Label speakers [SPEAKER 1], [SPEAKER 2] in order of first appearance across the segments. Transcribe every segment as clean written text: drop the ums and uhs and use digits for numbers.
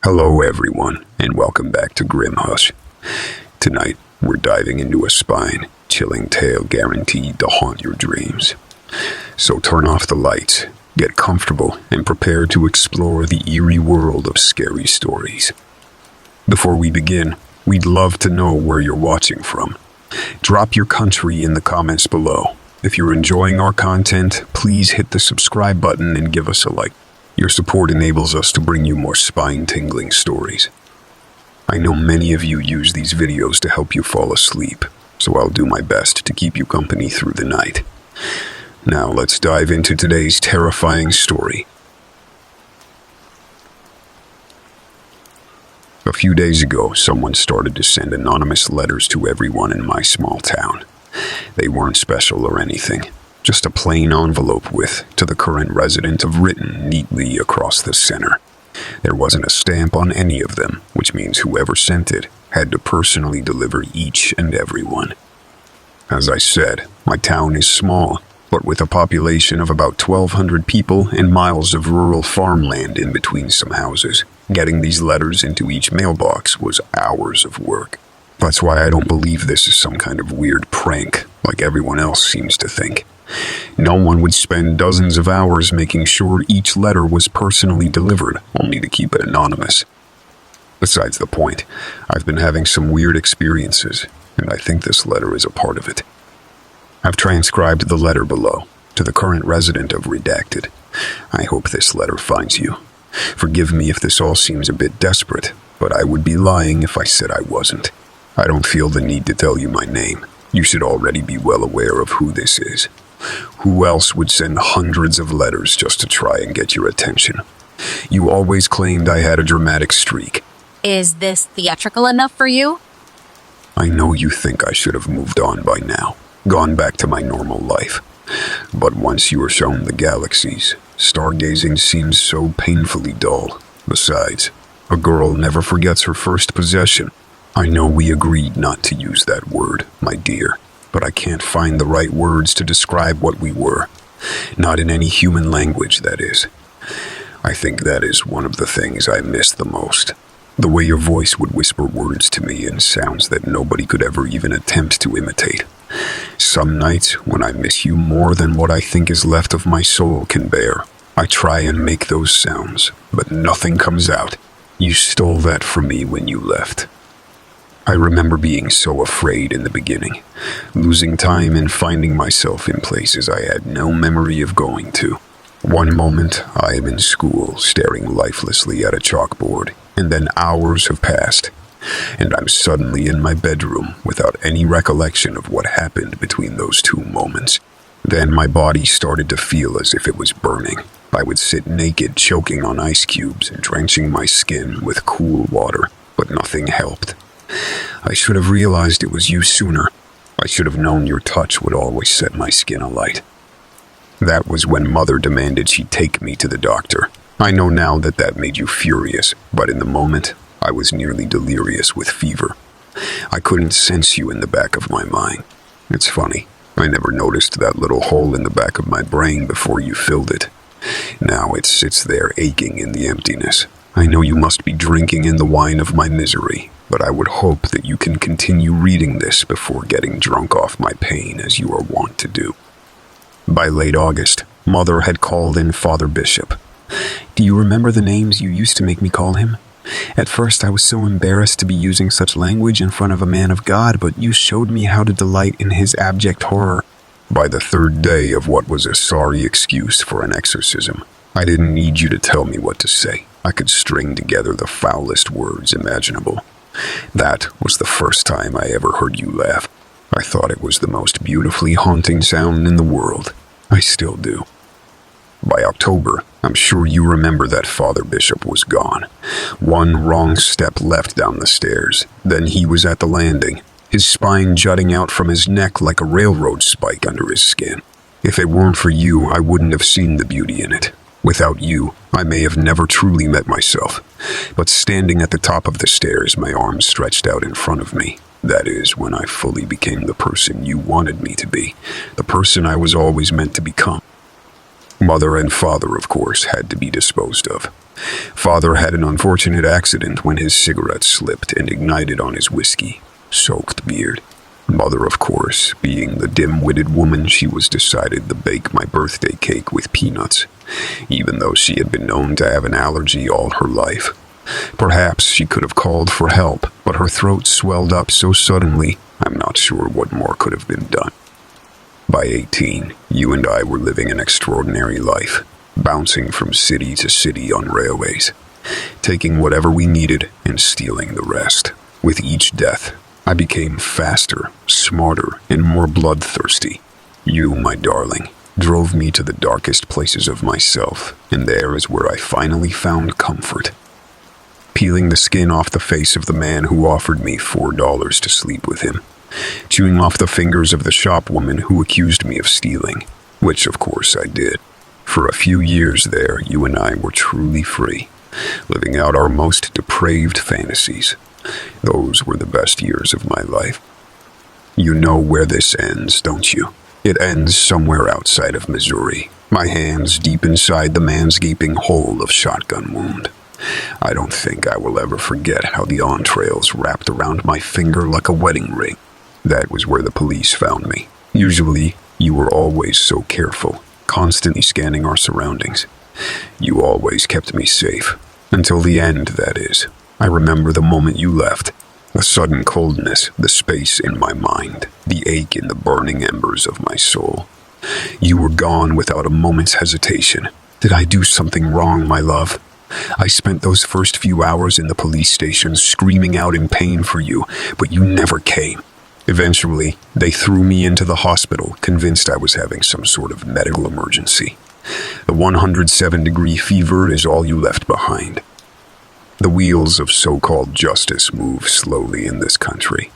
[SPEAKER 1] Hello everyone, and welcome back to Grimhush. Tonight, we're diving into a spine-chilling tale guaranteed to haunt your dreams. So turn off the lights, get comfortable, and prepare to explore the eerie world of scary stories. Before we begin, we'd love to know where you're watching from. Drop your country in the comments below. If you're enjoying our content, please hit the subscribe button and give us a like. Your support enables us to bring you more spine-tingling stories. I know many of you use these videos to help you fall asleep, so I'll do my best to keep you company through the night. Now let's dive into today's terrifying story. A few days ago, someone started to send anonymous letters to everyone in my small town. They weren't special or anything. Just a plain envelope with, to the current resident of, written neatly across the center. There wasn't a stamp on any of them, which means whoever sent it had to personally deliver each and every one. As I said, my town is small, but with a population of about 1,200 people and miles of rural farmland in between some houses, getting these letters into each mailbox was hours of work. That's why I don't believe this is some kind of weird prank, like everyone else seems to think. No one would spend dozens of hours making sure each letter was personally delivered, only to keep it anonymous. Besides the point, I've been having some weird experiences, and I think this letter is a part of it. I've transcribed the letter below, to the current resident of Redacted. I hope this letter finds you. Forgive me if this all seems a bit desperate, but I would be lying if I said I wasn't. I don't feel the need to tell you my name. You should already be well aware of who this is. Who else would send hundreds of letters just to try and get your attention? You always claimed I had a dramatic streak.
[SPEAKER 2] Is this theatrical enough for you?
[SPEAKER 1] I know you think I should have moved on by now, gone back to my normal life. But once you are shown the galaxies, stargazing seems so painfully dull. Besides, a girl never forgets her first possession. I know we agreed not to use that word, my dear, but I can't find the right words to describe what we were. Not in any human language, that is. I think that is one of the things I miss the most. The way your voice would whisper words to me in sounds that nobody could ever even attempt to imitate. Some nights, when I miss you more than what I think is left of my soul can bear, I try and make those sounds, but nothing comes out. You stole that from me when you left. I remember being so afraid in the beginning, losing time and finding myself in places I had no memory of going to. One moment, I am in school, staring lifelessly at a chalkboard, and then hours have passed, and I'm suddenly in my bedroom without any recollection of what happened between those two moments. Then my body started to feel as if it was burning. I would sit naked, choking on ice cubes and drenching my skin with cool water, but nothing helped. I should have realized it was you sooner. I should have known your touch would always set my skin alight. That was when Mother demanded she take me to the doctor. I know now that that made you furious, but in the moment, I was nearly delirious with fever. I couldn't sense you in the back of my mind. It's funny, I never noticed that little hole in the back of my brain before you filled it. Now it sits there aching in the emptiness. I know you must be drinking in the wine of my misery, but I would hope that you can continue reading this before getting drunk off my pain as you are wont to do. By late August, Mother had called in Father Bishop. Do you remember the names you used to make me call him? At first I was so embarrassed to be using such language in front of a man of God, but you showed me how to delight in his abject horror. By the third day of what was a sorry excuse for an exorcism, I didn't need you to tell me what to say. I could string together the foulest words imaginable. That was the first time I ever heard you laugh. I thought it was the most beautifully haunting sound in the world. I still do. By October, I'm sure you remember that Father Bishop was gone. One wrong step left down the stairs. Then he was at the landing, his spine jutting out from his neck like a railroad spike under his skin. If it weren't for you, I wouldn't have seen the beauty in it. Without you, I may have never truly met myself. But standing at the top of the stairs, my arms stretched out in front of me. That is when I fully became the person you wanted me to be, the person I was always meant to become. Mother and Father, of course, had to be disposed of. Father had an unfortunate accident when his cigarette slipped and ignited on his whiskey-soaked beard. Mother, of course, being the dim-witted woman she was, decided to bake my birthday cake with peanuts, even though she had been known to have an allergy all her life. Perhaps she could have called for help, but her throat swelled up so suddenly, I'm not sure what more could have been done. By 18, you and I were living an extraordinary life, bouncing from city to city on railways, taking whatever we needed and stealing the rest. With each death, I became faster, smarter, and more bloodthirsty. You, my darling, drove me to the darkest places of myself, and there is where I finally found comfort. Peeling the skin off the face of the man who offered me $4 to sleep with him. Chewing off the fingers of the shopwoman who accused me of stealing, which of course I did. For a few years there, you and I were truly free, living out our most depraved fantasies. Those were the best years of my life. You know where this ends, don't you? It ends somewhere outside of Missouri, my hands deep inside the man's gaping hole of shotgun wound. I don't think I will ever forget how the entrails wrapped around my finger like a wedding ring. That was where the police found me. Usually, you were always so careful, constantly scanning our surroundings. You always kept me safe. Until the end, that is. I remember the moment you left. The sudden coldness, the space in my mind, the ache in the burning embers of my soul. You were gone without a moment's hesitation. Did I do something wrong, my love? I spent those first few hours in the police station screaming out in pain for you, but you never came. Eventually, they threw me into the hospital, convinced I was having some sort of medical emergency. The 107-degree fever is all you left behind. The wheels of so-called justice move slowly in this country.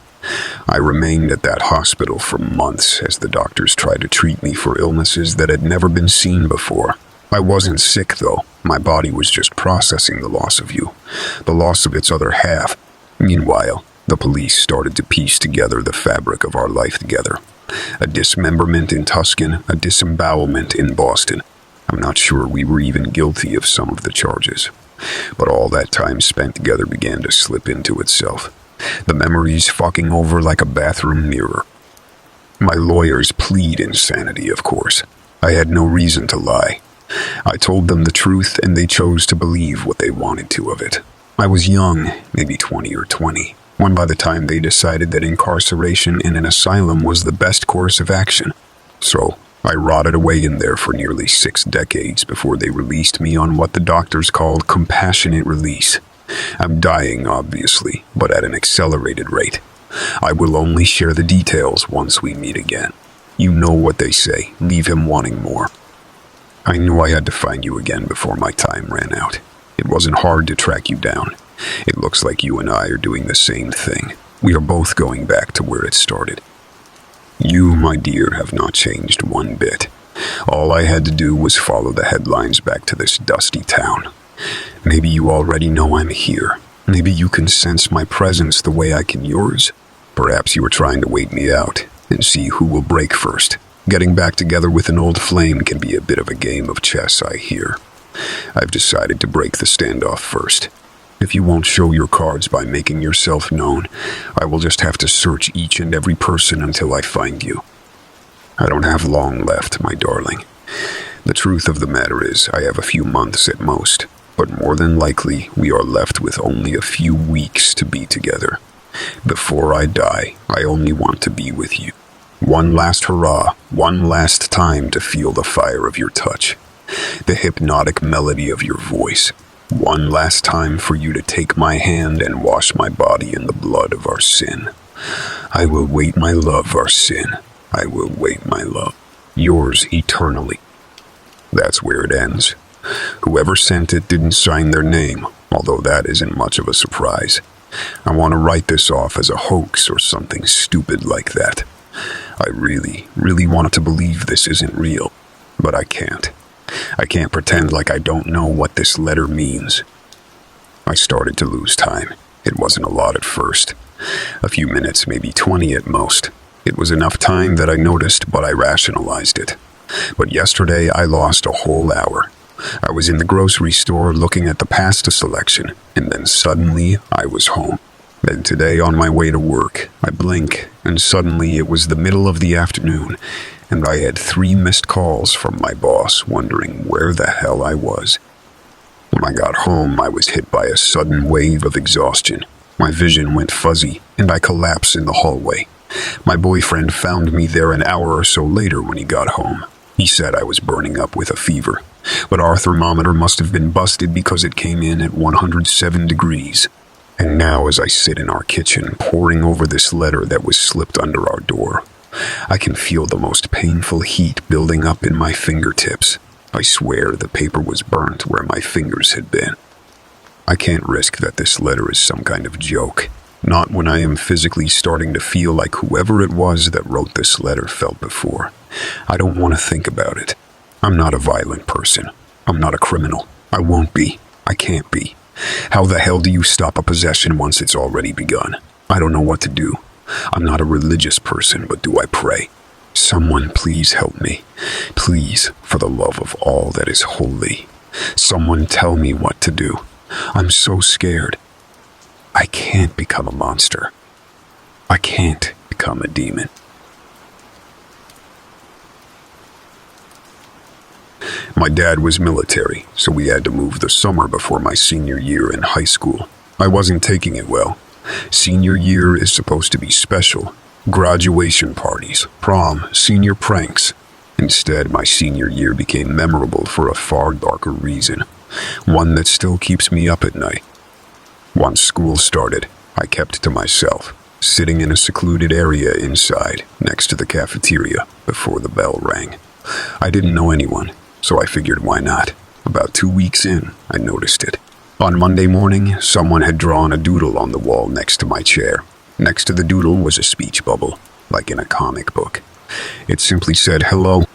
[SPEAKER 1] I remained at that hospital for months as the doctors tried to treat me for illnesses that had never been seen before. I wasn't sick, though. My body was just processing the loss of you, the loss of its other half. Meanwhile, the police started to piece together the fabric of our life together. A dismemberment in Tuscan, a disembowelment in Boston. I'm not sure we were even guilty of some of the charges. But all that time spent together began to slip into itself. The memories fucking over like a bathroom mirror. My lawyers plead insanity, of course. I had no reason to lie. I told them the truth, and they chose to believe what they wanted to of it. I was young, maybe 20 or 20. When by the time they decided that incarceration in an asylum was the best course of action. So, I rotted away in there for nearly 6 decades before they released me on what the doctors called compassionate release. I'm dying, obviously, but at an accelerated rate. I will only share the details once we meet again. You know what they say, leave him wanting more. I knew I had to find you again before my time ran out. It wasn't hard to track you down. It looks like you and I are doing the same thing. We are both going back to where it started. You, my dear, have not changed one bit. All I had to do was follow the headlines back to this dusty town. Maybe you already know I'm here. Maybe you can sense my presence the way I can yours. Perhaps you are trying to wait me out and see who will break first. Getting back together with an old flame can be a bit of a game of chess, I hear. I've decided to break the standoff first. If you won't show your cards by making yourself known, I will just have to search each and every person until I find you. I don't have long left, my darling. The truth of the matter is, I have a few months at most, but more than likely, we are left with only a few weeks to be together. Before I die, I only want to be with you. One last hurrah, one last time to feel the fire of your touch, the hypnotic melody of your voice. One last time for you to take my hand and wash my body in the blood of our sin. I will wait, my love, our sin. I will wait, my love. Yours eternally. That's where it ends. Whoever sent it didn't sign their name, although that isn't much of a surprise. I want to write this off as a hoax or something stupid like that. I really, really wanted to believe this isn't real, but I can't. I can't pretend like I don't know what this letter means. I started to lose time. It wasn't a lot at first. A few minutes, maybe 20 at most. It was enough time that I noticed, but I rationalized it. But yesterday I lost a whole hour. I was in the grocery store looking at the pasta selection, and then suddenly I was home. Then today on my way to work, I blink, and suddenly it was the middle of the afternoon, and I had 3 missed calls from my boss wondering where the hell I was. When I got home, I was hit by a sudden wave of exhaustion. My vision went fuzzy, and I collapsed in the hallway. My boyfriend found me there an hour or so later when he got home. He said I was burning up with a fever, but our thermometer must have been busted because it came in at 107 degrees. And now as I sit in our kitchen poring over this letter that was slipped under our door, I can feel the most painful heat building up in my fingertips. I swear the paper was burnt where my fingers had been. I can't risk that this letter is some kind of joke. Not when I am physically starting to feel like whoever it was that wrote this letter felt before. I don't want to think about it. I'm not a violent person. I'm not a criminal. I won't be. I can't be. How the hell do you stop a possession once it's already begun? I don't know what to do. I'm not a religious person, but do I pray? Someone please help me. Please, for the love of all that is holy. Someone tell me what to do. I'm so scared. I can't become a monster. I can't become a demon. My dad was military, so we had to move the summer before my senior year in high school. I wasn't taking it well. Senior year is supposed to be special. Graduation parties, prom, senior pranks. Instead, my senior year became memorable for a far darker reason. One that still keeps me up at night. Once school started, I kept to myself, sitting in a secluded area inside, next to the cafeteria, before the bell rang. I didn't know anyone, so I figured why not. About 2 weeks in, I noticed it. On Monday morning, someone had drawn a doodle on the wall next to my chair. Next to the doodle was a speech bubble, like in a comic book. It simply said, "Hello."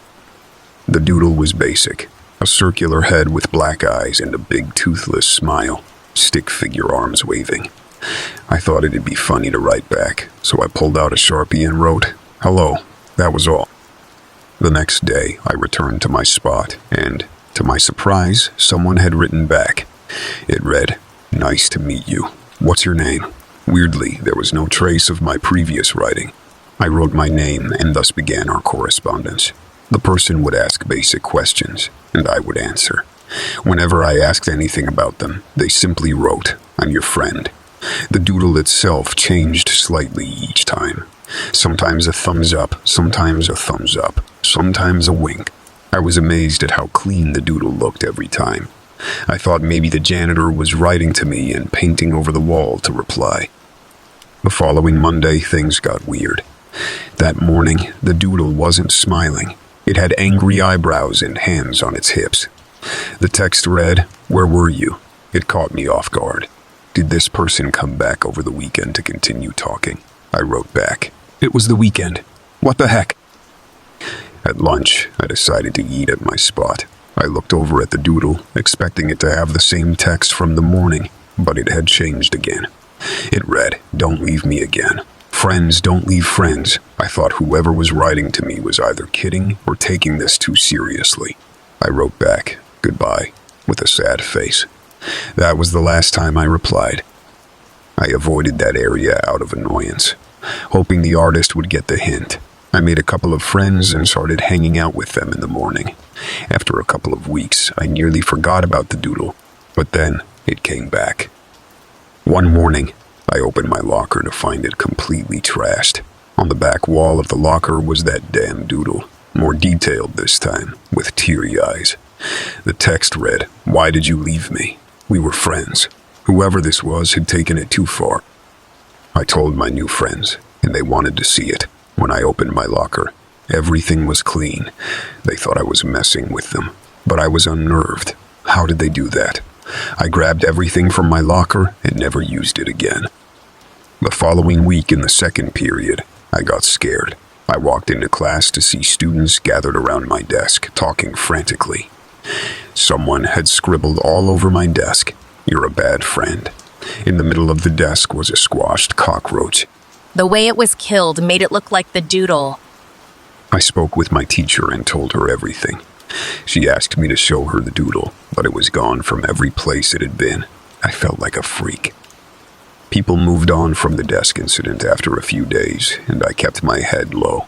[SPEAKER 1] The doodle was basic. A circular head with black eyes and a big toothless smile. Stick figure arms waving. I thought it'd be funny to write back, so I pulled out a Sharpie and wrote, "Hello." That was all. The next day, I returned to my spot, and, to my surprise, someone had written back. It read, "Nice to meet you. What's your name?" Weirdly, there was no trace of my previous writing. I wrote my name, and thus began our correspondence. The person would ask basic questions, and I would answer. Whenever I asked anything about them, they simply wrote, "I'm your friend." The doodle itself changed slightly each time. Sometimes a thumbs up, sometimes a thumbs up, sometimes a wink. I was amazed at how clean the doodle looked every time. I thought maybe the janitor was writing to me and painting over the wall to reply. The following Monday, things got weird. That morning, the doodle wasn't smiling. It had angry eyebrows and hands on its hips. The text read, "Where were you?" It caught me off guard. Did this person come back over the weekend to continue talking? I wrote back, "It was the weekend. What the heck?" At lunch, I decided to eat at my spot. I looked over at the doodle, expecting it to have the same text from the morning, but it had changed again. It read, "Don't leave me again. Friends don't leave friends." I thought whoever was writing to me was either kidding or taking this too seriously. I wrote back, "Goodbye," with a sad face. That was the last time I replied. I avoided that area out of annoyance, hoping the artist would get the hint. I made a couple of friends and started hanging out with them in the morning. After a couple of weeks, I nearly forgot about the doodle, but then it came back. One morning, I opened my locker to find it completely trashed. On the back wall of the locker was that damn doodle, more detailed this time, with teary eyes. The text read, "Why did you leave me? We were friends." Whoever this was had taken it too far. I told my new friends, and they wanted to see it. When I opened my locker, everything was clean. They thought I was messing with them, but I was unnerved. How did they do that? I grabbed everything from my locker and never used it again. The following week in the second period, I got scared. I walked into class to see students gathered around my desk, talking frantically. Someone had scribbled all over my desk, "You're a bad friend." In the middle of the desk was a squashed cockroach.
[SPEAKER 2] The way it was killed made it look like the doodle.
[SPEAKER 1] I spoke with my teacher and told her everything. She asked me to show her the doodle, but it was gone from every place it had been. I felt like a freak. People moved on from the desk incident after a few days, and I kept my head low.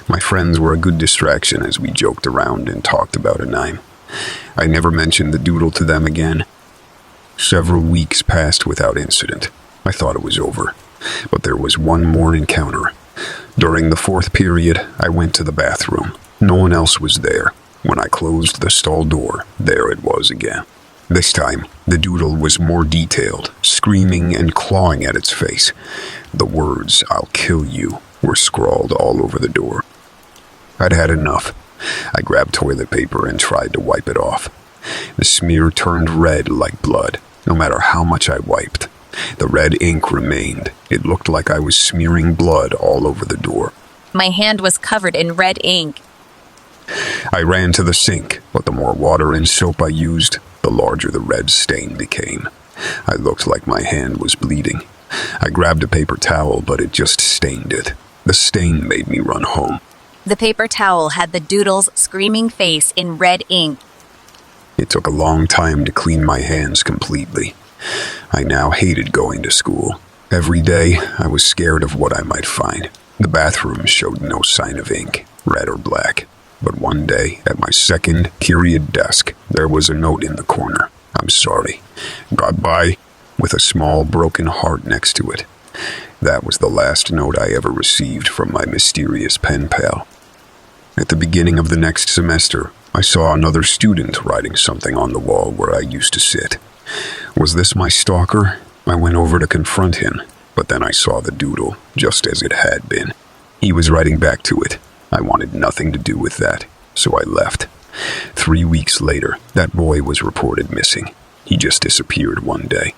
[SPEAKER 1] My friends were a good distraction as we joked around and talked about anime. I never mentioned the doodle to them again. Several weeks passed without incident. I thought it was over, but there was one more encounter. During the fourth period, I went to the bathroom. No one else was there. When I closed the stall door, there it was again. This time, the doodle was more detailed, screaming and clawing at its face. The words, "I'll kill you," were scrawled all over the door. I'd had enough. I grabbed toilet paper and tried to wipe it off. The smear turned red like blood, no matter how much I wiped. The red ink remained. It looked like I was smearing blood all over the door.
[SPEAKER 2] My hand was covered in red ink.
[SPEAKER 1] I ran to the sink, but the more water and soap I used, the larger the red stain became. I looked like my hand was bleeding. I grabbed a paper towel, but it just stained it. The stain made me run home.
[SPEAKER 2] The paper towel had the doodle's screaming face in red ink.
[SPEAKER 1] It took a long time to clean my hands completely. I now hated going to school. Every day, I was scared of what I might find. The bathroom showed no sign of ink, red or black. But one day, at my second period desk, there was a note in the corner. "I'm sorry. Goodbye," with a small broken heart next to it. That was the last note I ever received from my mysterious pen pal. At the beginning of the next semester, I saw another student writing something on the wall where I used to sit. Was this my stalker? I went over to confront him, but then I saw the doodle, just as it had been. He was writing back to it. I wanted nothing to do with that, so I left. 3 weeks later, that boy was reported missing. He just disappeared one day.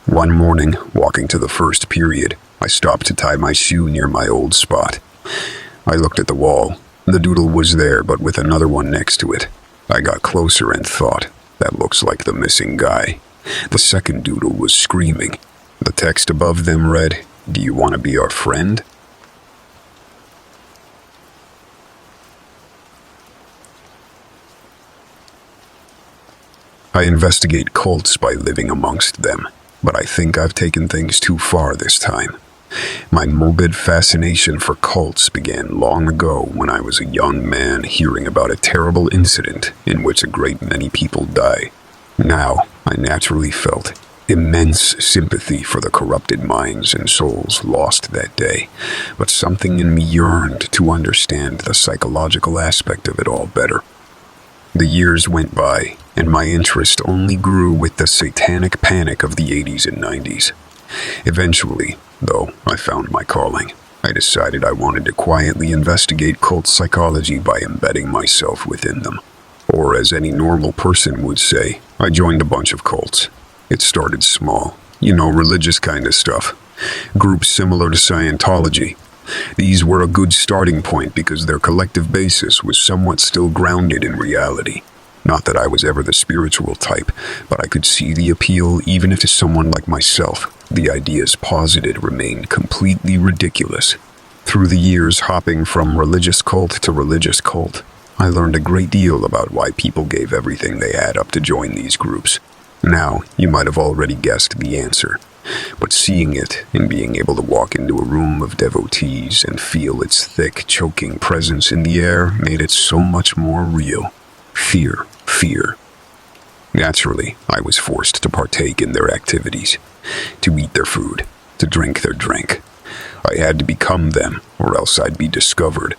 [SPEAKER 1] One morning, walking to the first period, I stopped to tie my shoe near my old spot. I looked at the wall. The doodle was there, but with another one next to it. I got closer and thought, that looks like the missing guy. The second doodle was screaming. The text above them read, "Do you want to be our friend?" I investigate cults by living amongst them, but I think I've taken things too far this time. My morbid fascination for cults began long ago when I was a young man hearing about a terrible incident in which a great many people die. Now, I naturally felt immense sympathy for the corrupted minds and souls lost that day, but something in me yearned to understand the psychological aspect of it all better. The years went by, and my interest only grew with the satanic panic of the 80s and 90s. Eventually, though, I found my calling. I decided I wanted to quietly investigate cult psychology by embedding myself within them. Or as any normal person would say, I joined a bunch of cults. It started small, religious kind of stuff. Groups similar to Scientology. These were a good starting point because their collective basis was somewhat still grounded in reality. Not that I was ever the spiritual type, but I could see the appeal even if to someone like myself, the ideas posited remained completely ridiculous. Through the years hopping from religious cult to religious cult, I learned a great deal about why people gave everything they had up to join these groups. Now, you might have already guessed the answer. But seeing it and being able to walk into a room of devotees and feel its thick, choking presence in the air made it so much more real. Fear. Naturally, I was forced to partake in their activities, to eat their food, to drink their drink. I had to become them, or else I'd be discovered.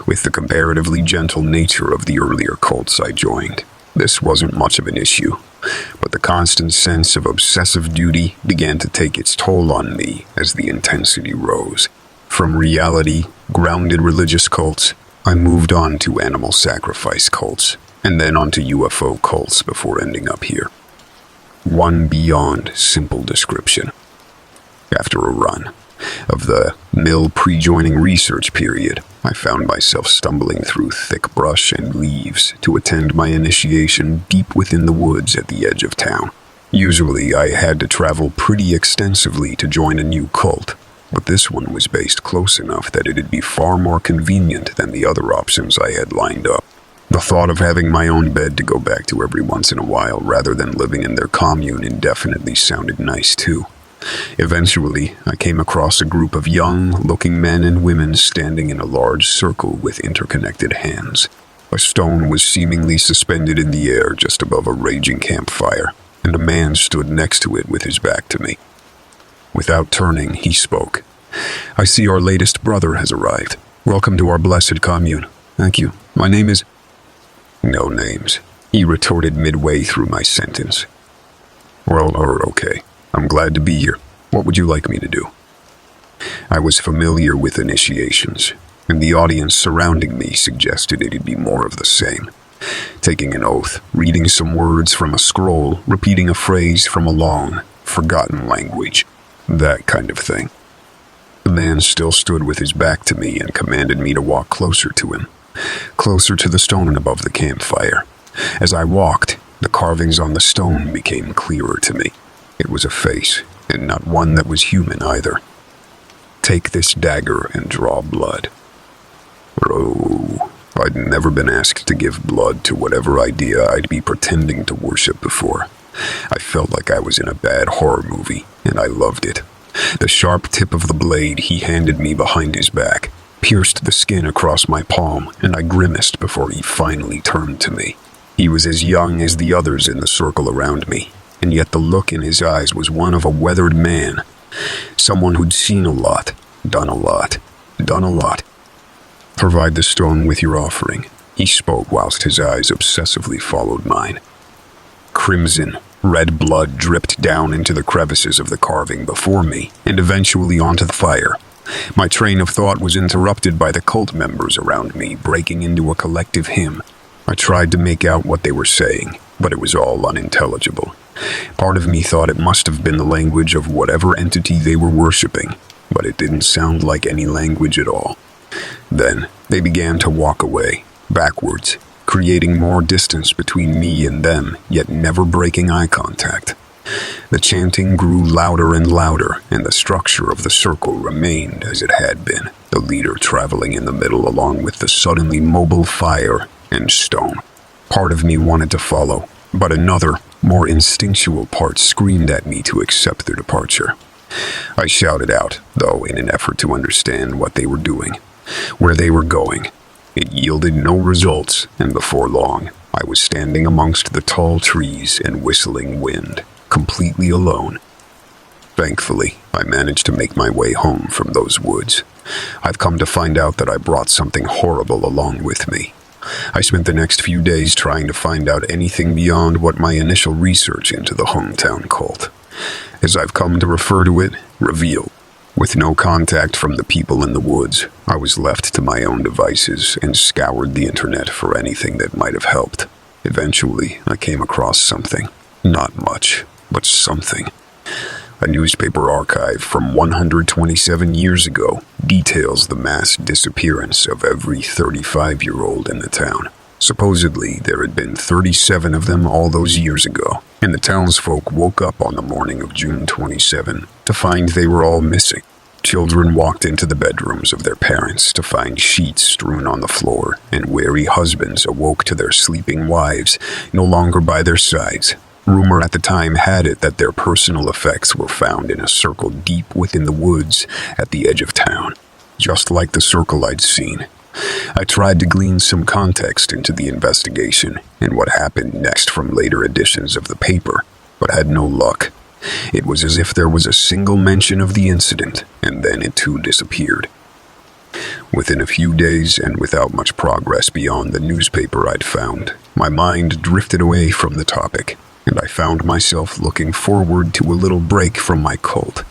[SPEAKER 1] With the comparatively gentle nature of the earlier cults I joined, this wasn't much of an issue. But the constant sense of obsessive duty began to take its toll on me as the intensity rose. From reality, grounded religious cults, I moved on to animal sacrifice cults, and then onto UFO cults before ending up here. One beyond simple description. After a run of the mill pre-joining research period, I found myself stumbling through thick brush and leaves to attend my initiation deep within the woods at the edge of town. Usually, I had to travel pretty extensively to join a new cult, but this one was based close enough that it'd be far more convenient than the other options I had lined up. The thought of having my own bed to go back to every once in a while rather than living in their commune indefinitely sounded nice too. Eventually, I came across a group of young-looking men and women standing in a large circle with interconnected hands. A stone was seemingly suspended in the air just above a raging campfire, and a man stood next to it with his back to me. Without turning, he spoke. "I see our latest brother has arrived. Welcome to our blessed commune." "Thank you. My name is—" "No names," he retorted midway through my sentence. "Well, okay. I'm glad to be here. What would you like me to do?" I was familiar with initiations, and the audience surrounding me suggested it'd be more of the same. Taking an oath, reading some words from a scroll, repeating a phrase from a long, forgotten language. That kind of thing. The man still stood with his back to me and commanded me to walk closer to him, closer to the stone above the campfire. As I walked, the carvings on the stone became clearer to me. It was a face, and not one that was human either. "Take this dagger and draw blood." Oh, I'd never been asked to give blood to whatever idea I'd be pretending to worship before. I felt like I was in a bad horror movie, and I loved it. The sharp tip of the blade he handed me behind his back pierced the skin across my palm, and I grimaced before he finally turned to me. He was as young as the others in the circle around me, and yet the look in his eyes was one of a weathered man. Someone who'd seen a lot, done a lot. "Provide the stone with your offering," he spoke whilst his eyes obsessively followed mine. Crimson, red blood dripped down into the crevices of the carving before me, and eventually onto the fire. My train of thought was interrupted by the cult members around me breaking into a collective hymn. I tried to make out what they were saying, but it was all unintelligible. Part of me thought it must have been the language of whatever entity they were worshipping, but it didn't sound like any language at all. Then they began to walk away, backwards, creating more distance between me and them, yet never breaking eye contact. The chanting grew louder and louder, and the structure of the circle remained as it had been, the leader traveling in the middle along with the suddenly mobile fire and stone. Part of me wanted to follow, but another, more instinctual part screamed at me to accept their departure. I shouted out, though, in an effort to understand what they were doing, where they were going. It yielded no results, and before long, I was standing amongst the tall trees and whistling wind, completely alone. Thankfully, I managed to make my way home from those woods. I've come to find out that I brought something horrible along with me. I spent the next few days trying to find out anything beyond what my initial research into the hometown cult. As I've come to refer to it, revealed. With no contact from the people in the woods, I was left to my own devices and scoured the internet for anything that might have helped. Eventually, I came across something. Not much, but something. A newspaper archive from 127 years ago details the mass disappearance of every 35-year-old in the town. Supposedly, there had been 37 of them all those years ago, and the townsfolk woke up on the morning of June 27 to find they were all missing. Children walked into the bedrooms of their parents to find sheets strewn on the floor, and wary husbands awoke to their sleeping wives no longer by their sides. Rumor at the time had it that their personal effects were found in a circle deep within the woods at the edge of town, just like the circle I'd seen. I tried to glean some context into the investigation and what happened next from later editions of the paper, but had no luck. It was as if there was a single mention of the incident, and then it too disappeared. Within a few days, and without much progress beyond the newspaper I'd found, my mind drifted away from the topic, and I found myself looking forward to a little break from my cult.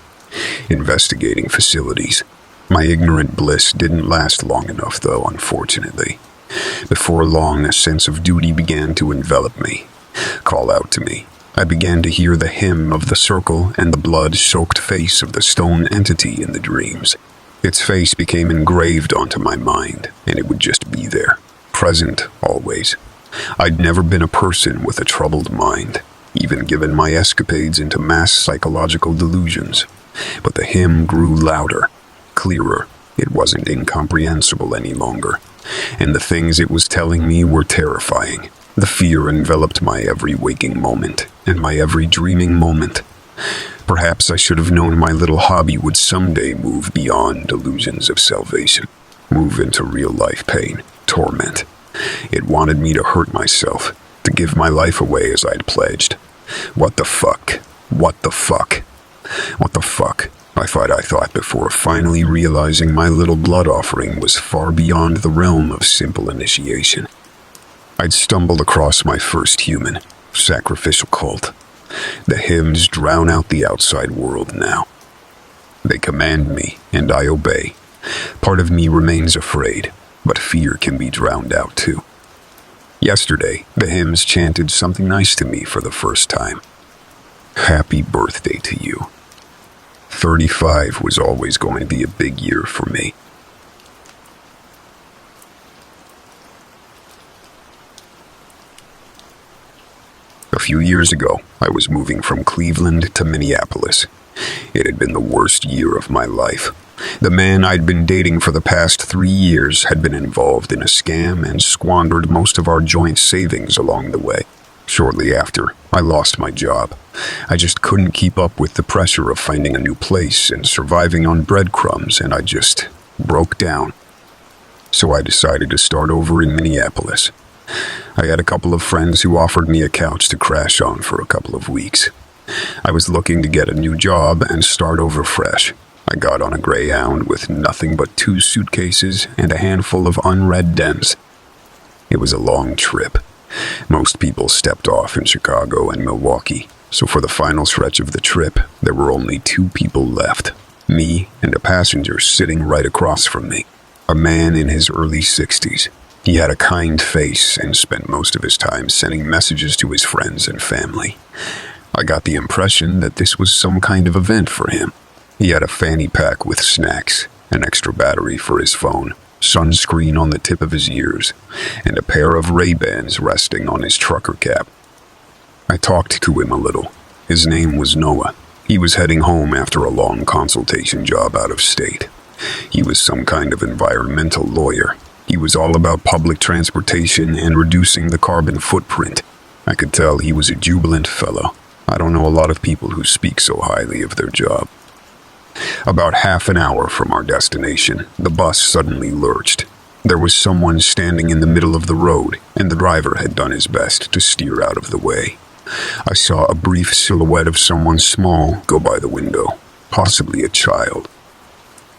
[SPEAKER 1] Investigating facilities. My ignorant bliss didn't last long enough, though, unfortunately. Before long, a sense of duty began to envelop me, call out to me. I began to hear the hymn of the circle and the blood-soaked face of the stone entity in the dreams. Its face became engraved onto my mind, and it would just be there, present always. I'd never been a person with a troubled mind, even given my escapades into mass psychological delusions. But the hymn grew louder, clearer. It wasn't incomprehensible any longer. And the things it was telling me were terrifying. The fear enveloped my every waking moment, and my every dreaming moment. Perhaps I should have known my little hobby would someday move beyond delusions of salvation, move into real-life pain, torment. It wanted me to hurt myself, to give my life away as I'd pledged. What the fuck? What the fuck? What the fuck? I thought before finally realizing my little blood offering was far beyond the realm of simple initiation. I'd stumbled across my first human, sacrificial cult. The hymns drown out the outside world now. They command me, and I obey. Part of me remains afraid, but fear can be drowned out too. Yesterday, the hymns chanted something nice to me for the first time. Happy birthday to you. 35 was always going to be a big year for me. A few years ago, I was moving from Cleveland to Minneapolis. It had been the worst year of my life. The man I'd been dating for the past 3 years had been involved in a scam and squandered most of our joint savings along the way. Shortly after, I lost my job. I just couldn't keep up with the pressure of finding a new place and surviving on breadcrumbs, and I just broke down. So I decided to start over in Minneapolis. I had a couple of friends who offered me a couch to crash on for a couple of weeks. I was looking to get a new job and start over fresh. I got on a Greyhound with nothing but 2 suitcases and a handful of unread Dems. It was a long trip. Most people stepped off in Chicago and Milwaukee, so for the final stretch of the trip, there were only 2 people left, me and a passenger sitting right across from me, a man in his early 60s. He had a kind face and spent most of his time sending messages to his friends and family. I got the impression that this was some kind of event for him. He had a fanny pack with snacks, an extra battery for his phone, sunscreen on the tip of his ears, and a pair of Ray-Bans resting on his trucker cap. I talked to him a little. His name was Noah. He was heading home after a long consultation job out of state. He was some kind of environmental lawyer. He was all about public transportation and reducing the carbon footprint. I could tell he was a jubilant fellow. I don't know a lot of people who speak so highly of their job. About half an hour from our destination, the bus suddenly lurched. There was someone standing in the middle of the road, and the driver had done his best to steer out of the way. I saw a brief silhouette of someone small go by the window, possibly a child.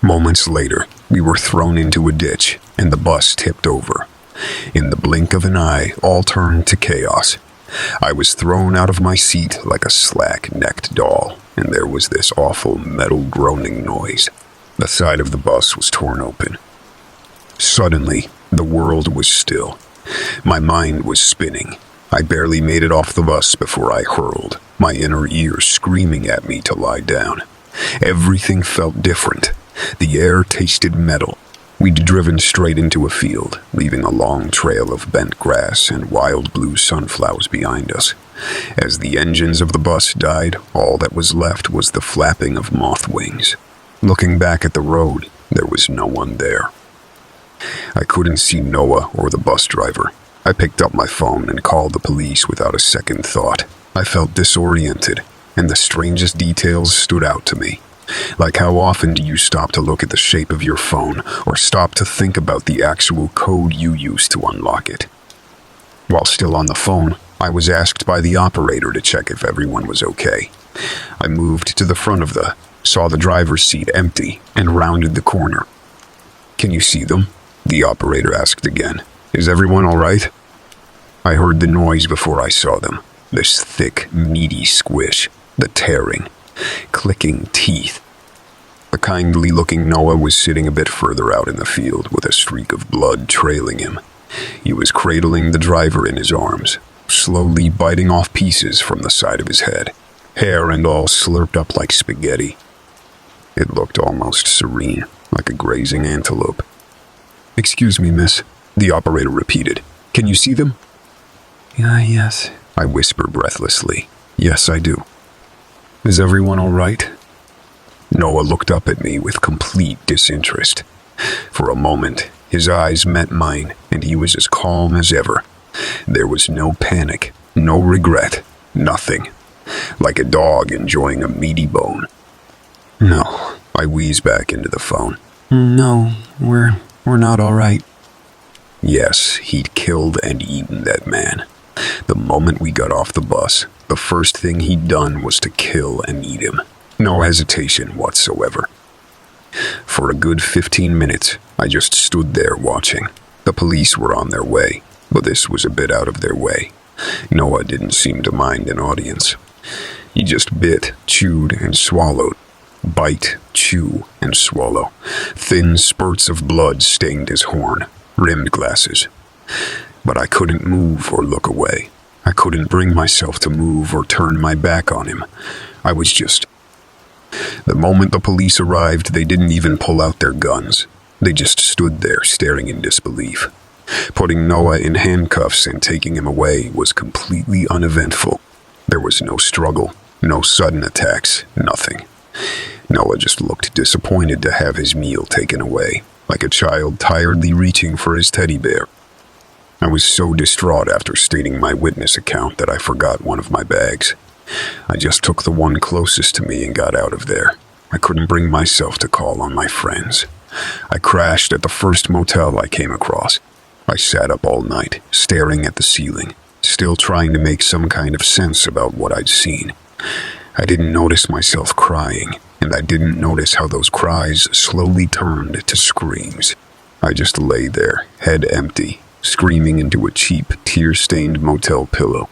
[SPEAKER 1] Moments later, we were thrown into a ditch, and the bus tipped over. In the blink of an eye, all turned to chaos. I was thrown out of my seat like a slack-necked doll, and there was this awful metal groaning noise. The side of the bus was torn open. Suddenly, the world was still. My mind was spinning. I barely made it off the bus before I hurled, my inner ear screaming at me to lie down. Everything felt different. The air tasted metal. We'd driven straight into a field, leaving a long trail of bent grass and wild blue sunflowers behind us. As the engines of the bus died, all that was left was the flapping of moth wings. Looking back at the road, there was no one there. I couldn't see Noah or the bus driver. I picked up my phone and called the police without a second thought. I felt disoriented, and the strangest details stood out to me. Like how often do you stop to look at the shape of your phone, or stop to think about the actual code you used to unlock it? While still on the phone, I was asked by the operator to check if everyone was okay. I moved to the front of saw the driver's seat empty, and rounded the corner. "Can you see them?" the operator asked again. "Is everyone all right?" I heard the noise before I saw them. This thick, meaty squish, the tearing, clicking teeth. The kindly-looking Noah was sitting a bit further out in the field with a streak of blood trailing him. He was cradling the driver in his arms, slowly biting off pieces from the side of his head, hair and all slurped up like spaghetti. It looked almost serene, like a grazing antelope. "Excuse me, miss," the operator repeated. "Can you see them?" Yes, I whispered breathlessly. "Yes, I do." "Is everyone all right?" Noah looked up at me with complete disinterest. For a moment, His eyes met mine, and he was as calm as ever. There was no panic, no regret, nothing. Like a dog enjoying a meaty bone. "No," I wheezed back into the phone.
[SPEAKER 3] "No, we're not all right."
[SPEAKER 1] Yes, he'd killed and eaten that man. The moment we got off the bus, the first thing he'd done was to kill and eat him. No hesitation whatsoever. For a good 15 minutes, I just stood there watching. The police were on their way, but this was a bit out of their way. Noah didn't seem to mind an audience. He just bit, chewed, and swallowed. Bite, chew, and swallow. Thin spurts of blood stained his horn, rimmed glasses. But I couldn't move or look away. I couldn't bring myself to move or turn my back on him. I was just... The moment the police arrived, they didn't even pull out their guns. They just stood there staring in disbelief. Putting Noah in handcuffs and taking him away was completely uneventful. There was no struggle, no sudden attacks, nothing. Noah just looked disappointed to have his meal taken away, like a child tiredly reaching for his teddy bear. I was so distraught after stating my witness account that I forgot one of my bags. I just took the one closest to me and got out of there. I couldn't bring myself to call on my friends. I crashed at the first motel I came across. I sat up all night, staring at the ceiling, still trying to make some kind of sense about what I'd seen. I didn't notice myself crying, and I didn't notice how those cries slowly turned to screams. I just lay there, head empty, screaming into a cheap, tear-stained motel pillow.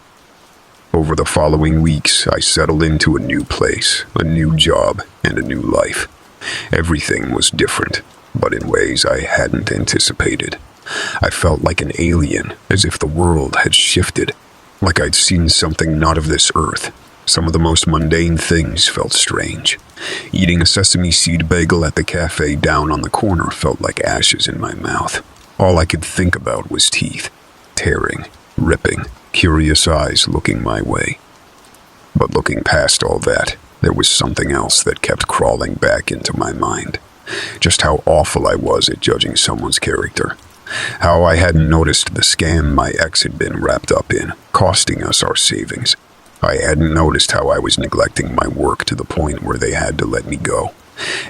[SPEAKER 1] Over the following weeks, I settled into a new place, a new job, and a new life. Everything was different, but in ways I hadn't anticipated. I felt like an alien, as if the world had shifted, like I'd seen something not of this earth. Some of the most mundane things felt strange. Eating a sesame seed bagel at the cafe down on the corner felt like ashes in my mouth. All I could think about was teeth, tearing, ripping, curious eyes looking my way. But looking past all that, there was something else that kept crawling back into my mind. Just how awful I was at judging someone's character. How I hadn't noticed the scam my ex had been wrapped up in, costing us our savings. I hadn't noticed how I was neglecting my work to the point where they had to let me go.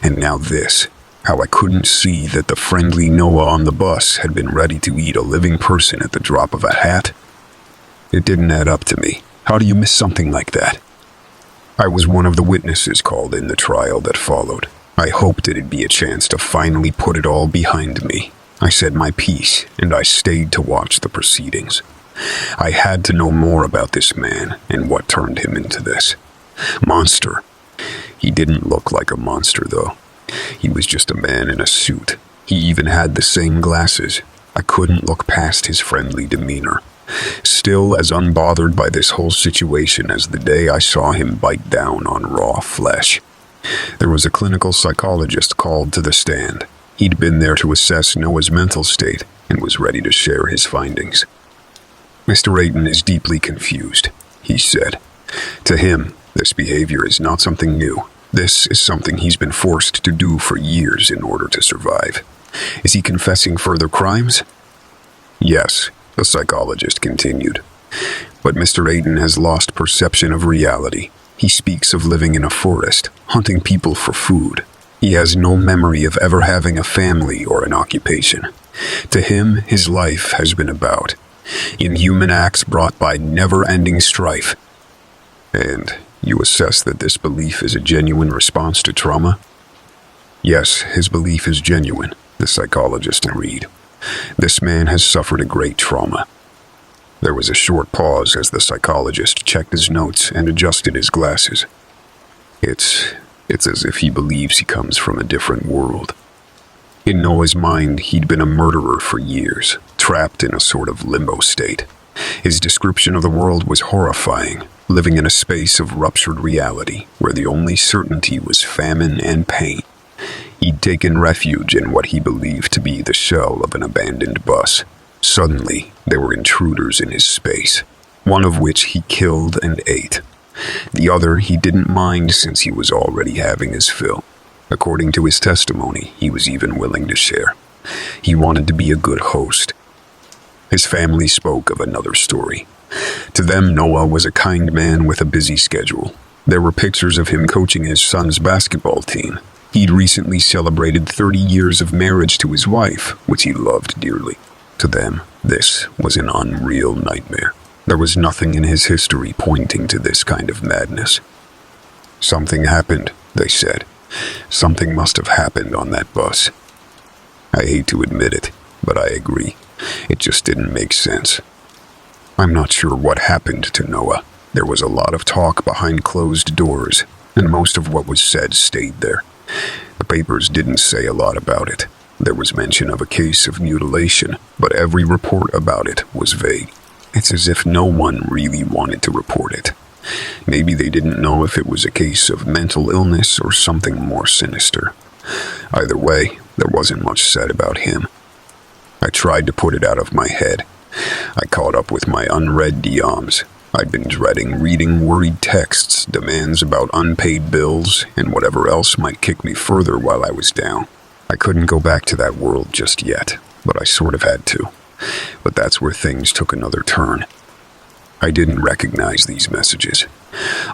[SPEAKER 1] And now this, how I couldn't see that the friendly Noah on the bus had been ready to eat a living person at the drop of a hat. It didn't add up to me. How do you miss something like that? I was one of the witnesses called in the trial that followed. I hoped it'd be a chance to finally put it all behind me. I said my piece, and I stayed to watch the proceedings. I had to know more about this man and what turned him into this monster. He didn't look like a monster, though. He was just a man in a suit. He even had the same glasses. I couldn't look past his friendly demeanor. Still as unbothered by this whole situation as the day I saw him bite down on raw flesh. There was a clinical psychologist called to the stand. He'd been there to assess Noah's mental state and was ready to share his findings. "Mr. Ayton is deeply confused," he said. "To him, this behavior is not something new. This is something he's been forced to do for years in order to survive. Is he confessing further crimes?" "Yes," the psychologist continued. "But Mr. Ayton has lost perception of reality. He speaks of living in a forest, hunting people for food. He has no memory of ever having a family or an occupation. To him, his life has been about inhuman acts brought by never-ending strife." "And you assess that this belief is a genuine response to trauma?" "Yes, his belief is genuine," the psychologist agreed. "This man has suffered a great trauma." There was a short pause as the psychologist checked his notes and adjusted his glasses. It's as if he believes he comes from a different world. In Noah's mind, he'd been a murderer for years, trapped in a sort of limbo state. His description of the world was horrifying, living in a space of ruptured reality, where the only certainty was famine and pain. He'd taken refuge in what he believed to be the shell of an abandoned bus. Suddenly, there were intruders in his space, one of which he killed and ate. The other he didn't mind since he was already having his fill. According to his testimony, he was even willing to share. He wanted to be a good host. His family spoke of another story. To them, Noah was a kind man with a busy schedule. There were pictures of him coaching his son's basketball team. He'd recently celebrated 30 years of marriage to his wife, which he loved dearly. To them, this was an unreal nightmare. There was nothing in his history pointing to this kind of madness. Something happened, they said. Something must have happened on that bus. I hate to admit it, but I agree. It just didn't make sense. I'm not sure what happened to Noah. There was a lot of talk behind closed doors, and most of what was said stayed there. The papers didn't say a lot about it. There was mention of a case of mutilation, but every report about it was vague. It's as if no one really wanted to report it. Maybe they didn't know if it was a case of mental illness or something more sinister. Either way, there wasn't much said about him. I tried to put it out of my head. I caught up with my unread DMs. I'd been dreading reading worried texts, demands about unpaid bills, and whatever else might kick me further while I was down. I couldn't go back to that world just yet, but I sort of had to. But that's where things took another turn. I didn't recognize these messages.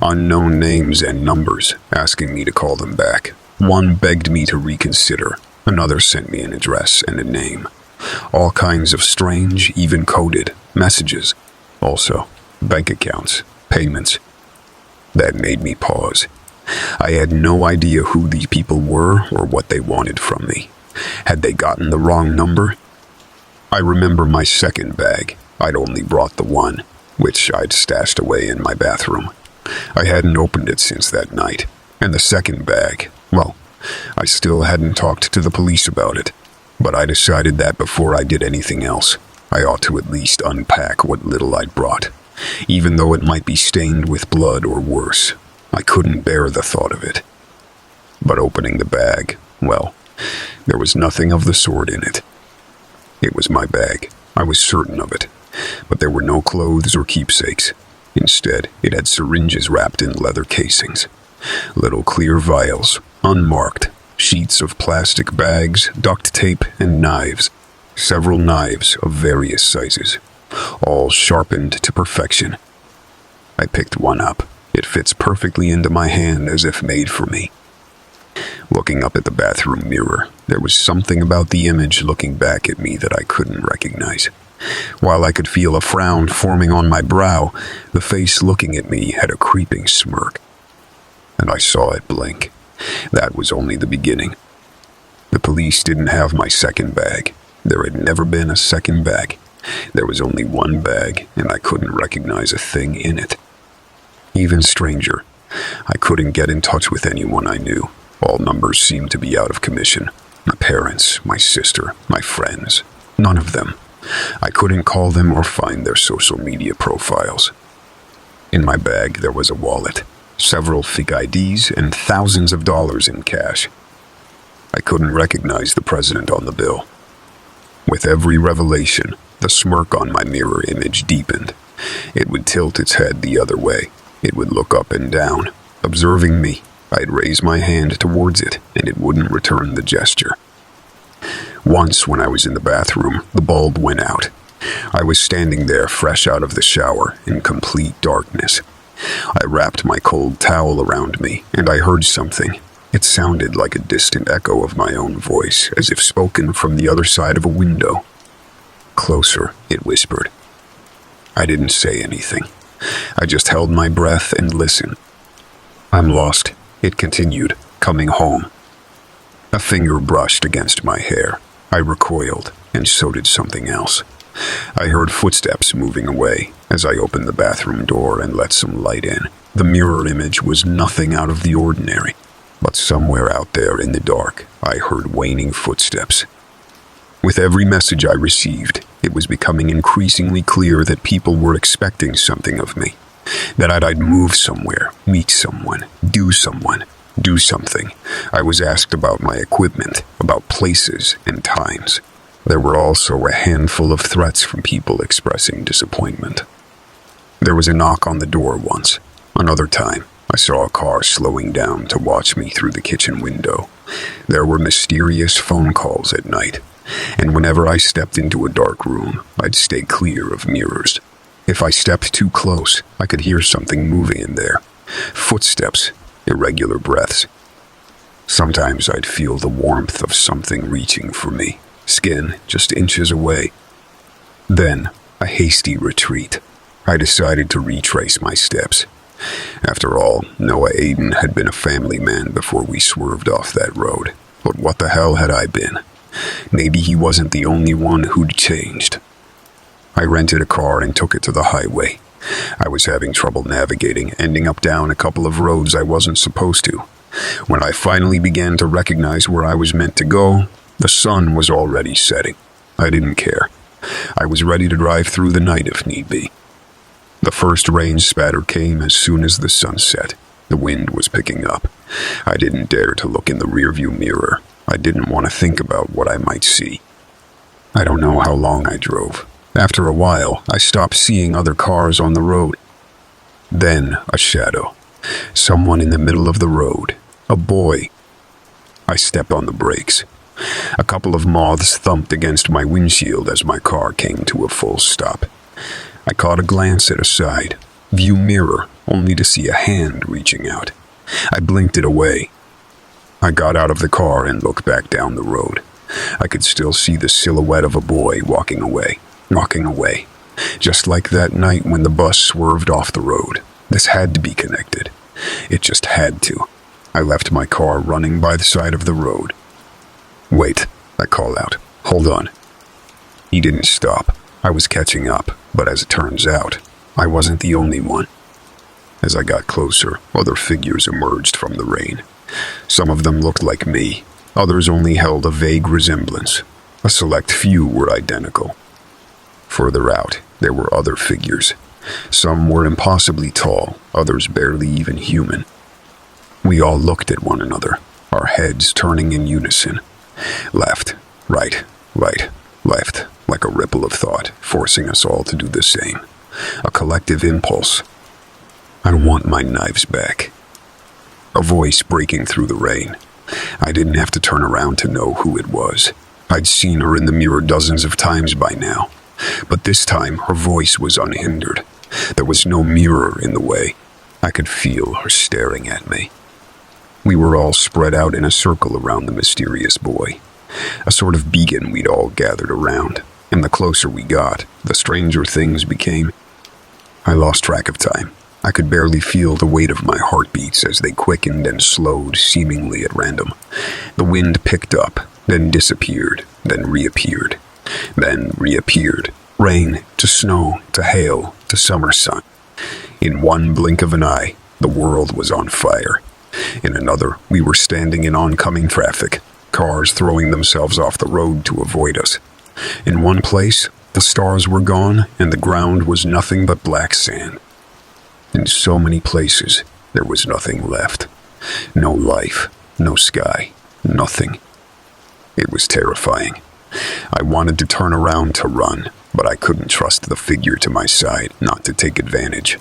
[SPEAKER 1] Unknown names and numbers, asking me to call them back. One begged me to reconsider. Another sent me an address and a name. All kinds of strange, even coded messages. Also, bank accounts, payments. That made me pause. I had no idea who these people were or what they wanted from me. Had they gotten the wrong number? I remember my second bag. I'd only brought the one, which I'd stashed away in my bathroom. I hadn't opened it since that night. And the second bag, well, I still hadn't talked to the police about it. But I decided that before I did anything else, I ought to at least unpack what little I'd brought. Even though it might be stained with blood or worse, I couldn't bear the thought of it. But opening the bag, well, there was nothing of the sort in it. It was my bag. I was certain of it. But there were no clothes or keepsakes. Instead, it had syringes wrapped in leather casings. Little clear vials, unmarked, sheets of plastic bags, duct tape, and knives. Several knives of various sizes, all sharpened to perfection. I picked one up. It fits perfectly into my hand as if made for me. Looking up at the bathroom mirror, there was something about the image looking back at me that I couldn't recognize. While I could feel a frown forming on my brow, the face looking at me had a creeping smirk. And I saw it blink. That was only the beginning. The police didn't have my second bag. There had never been a second bag. There was only one bag, and I couldn't recognize a thing in it. Even stranger, I couldn't get in touch with anyone I knew. All numbers seemed to be out of commission. My parents, my sister, my friends. None of them. I couldn't call them or find their social media profiles. In my bag, there was a wallet, several fake IDs, and thousands of dollars in cash. I couldn't recognize the president on the bill. With every revelation, the smirk on my mirror image deepened. It would tilt its head the other way. It would look up and down, observing me. I'd raise my hand towards it, and it wouldn't return the gesture. Once, when I was in the bathroom, the bulb went out. I was standing there, fresh out of the shower, in complete darkness. I wrapped my cold towel around me, and I heard something. It sounded like a distant echo of my own voice, as if spoken from the other side of a window. Closer, it whispered. I didn't say anything. I just held my breath and listened. I'm lost, it continued, coming home. A finger brushed against my hair. I recoiled, and so did something else. I heard footsteps moving away as I opened the bathroom door and let some light in. The mirror image was nothing out of the ordinary, but somewhere out there in the dark, I heard waning footsteps. With every message I received, it was becoming increasingly clear that people were expecting something of me. That I'd move somewhere, meet someone, do something. I was asked about my equipment, about places and times. There were also a handful of threats from people expressing disappointment. There was a knock on the door once. Another time, I saw a car slowing down to watch me through the kitchen window. There were mysterious phone calls at night. And whenever I stepped into a dark room, I'd stay clear of mirrors. If I stepped too close, I could hear something moving in there. Footsteps, irregular breaths. Sometimes I'd feel the warmth of something reaching for me, skin just inches away. Then, a hasty retreat. I decided to retrace my steps. After all, Noah Aiden had been a family man before we swerved off that road. But what the hell had I been? Maybe he wasn't the only one who'd changed. I rented a car and took it to the highway. I was having trouble navigating, ending up down a couple of roads I wasn't supposed to. When I finally began to recognize where I was meant to go, the sun was already setting. I didn't care. I was ready to drive through the night if need be. The first rain spatter came as soon as the sun set. The wind was picking up. I didn't dare to look in the rearview mirror. I didn't want to think about what I might see. I don't know how long I drove. After a while, I stopped seeing other cars on the road. Then, a shadow. Someone in the middle of the road. A boy. I stepped on the brakes. A couple of moths thumped against my windshield as my car came to a full stop. I caught a glance at a side view mirror, only to see a hand reaching out. I blinked it away. I got out of the car and looked back down the road. I could still see the silhouette of a boy walking away, just like that night when the bus swerved off the road. This had to be connected. It just had to. I left my car running by the side of the road. "Wait," I called out. "Hold on." He didn't stop. I was catching up, but as it turns out, I wasn't the only one. As I got closer, other figures emerged from the rain. Some of them looked like me. Others only held a vague resemblance. A select few were identical. Further out, there were other figures. Some were impossibly tall, others barely even human. We all looked at one another, our heads turning in unison. Left, right, left, like a ripple of thought, forcing us all to do the same. A collective impulse. "I want my knives back." A voice breaking through the rain. I didn't have to turn around to know who it was. I'd seen her in the mirror dozens of times by now. But this time, her voice was unhindered. There was no mirror in the way. I could feel her staring at me. We were all spread out in a circle around the mysterious boy. A sort of beacon we'd all gathered around. And the closer we got, the stranger things became. I lost track of time. I could barely feel the weight of my heartbeats as they quickened and slowed, seemingly at random. The wind picked up, then disappeared, then reappeared. Rain, to snow, to hail, to summer sun. In one blink of an eye, the world was on fire. In another, we were standing in oncoming traffic, cars throwing themselves off the road to avoid us. In one place, the stars were gone and the ground was nothing but black sand. In so many places, there was nothing left. No life, no sky, nothing. It was terrifying. I wanted to turn around to run, but I couldn't trust the figure to my side not to take advantage.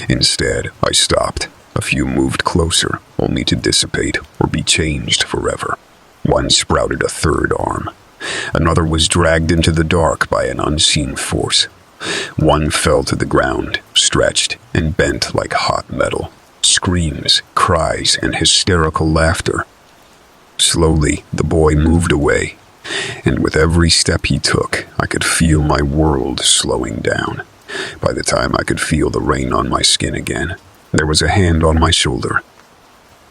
[SPEAKER 1] Instead, I stopped. A few moved closer, only to dissipate or be changed forever. One sprouted a third arm. Another was dragged into the dark by an unseen force. One fell to the ground, stretched and bent like hot metal. Screams, cries, and hysterical laughter. Slowly, the boy moved away, and with every step he took, I could feel my world slowing down. By the time I could feel the rain on my skin again, there was a hand on my shoulder.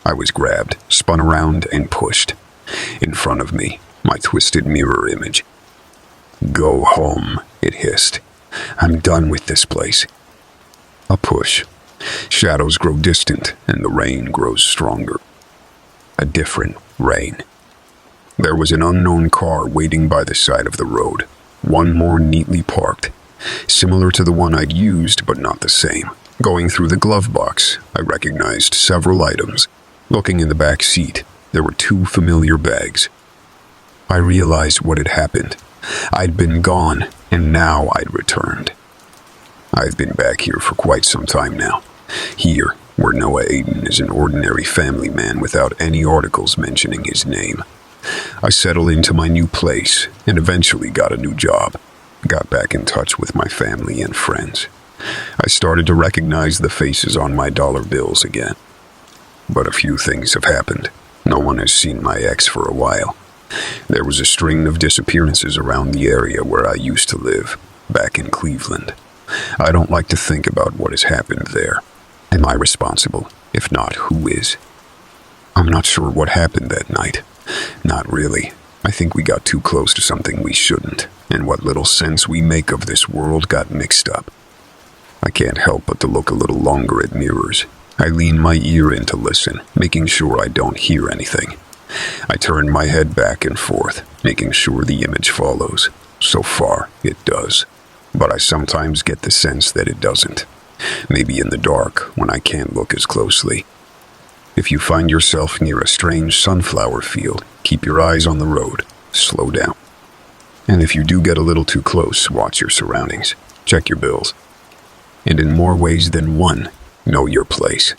[SPEAKER 1] I was grabbed, spun around, and pushed. In front of me, my twisted mirror image. "Go home," it hissed. "I'm done with this place." A push. Shadows grow distant, and the rain grows stronger. A different rain. There was an unknown car waiting by the side of the road, one more neatly parked. Similar to the one I'd used, but not the same. Going through the glove box, I recognized several items. Looking in the back seat, there were 2 familiar bags. I realized what had happened. I'd been gone, and now I'd returned. I've been back here for quite some time now. Here, where Noah Aiden is an ordinary family man without any articles mentioning his name. I settled into my new place and eventually got a new job. Got back in touch with my family and friends. I started to recognize the faces on my dollar bills again. But a few things have happened. No one has seen my ex for a while. There was a string of disappearances around the area where I used to live, back in Cleveland. I don't like to think about what has happened there. Am I responsible? If not, who is? I'm not sure what happened that night. Not really. I think we got too close to something we shouldn't, and what little sense we make of this world got mixed up. I can't help but to look a little longer at mirrors. I lean my ear in to listen, making sure I don't hear anything. I turn my head back and forth, making sure the image follows. So far, it does. But I sometimes get the sense that it doesn't. Maybe in the dark, when I can't look as closely. If you find yourself near a strange sunflower field, keep your eyes on the road. Slow down. And if you do get a little too close, watch your surroundings. Check your bills. And in more ways than one, know your place.